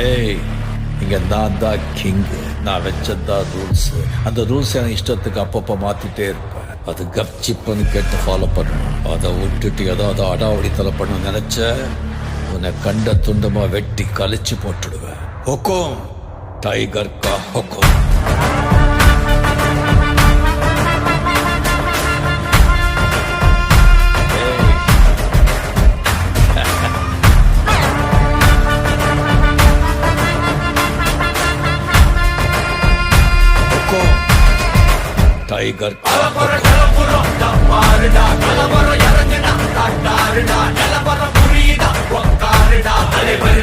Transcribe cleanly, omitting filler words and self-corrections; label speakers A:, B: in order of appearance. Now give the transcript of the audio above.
A: ஏய், இங்க நான் தான் கிங்கு. நான் வச்சதான் ரூல்ஸ். அந்த ரூல்ஸ் எனக்கு இஷ்டத்துக்கு அப்பப்போ மாத்திட்டே இருப்பேன். அது கப்சிப்புன்னு கேட்டு ஃபாலோ பண்ணணும். அதை விட்டுட்டு ஏதாவது அடாவடித்தலை பண்ண நினைச்ச உன்னை கண்ட துண்டமா வெட்டி கழிச்சு போட்டுடுவேன். ஹொக்கோம், டைகர் கா ஹொக்கோம். டைகர்
B: கலவரம் இறங்குடா, காட்டாருடா, நிலவரம் புரியுதா, உக்காருடா, தலைவர்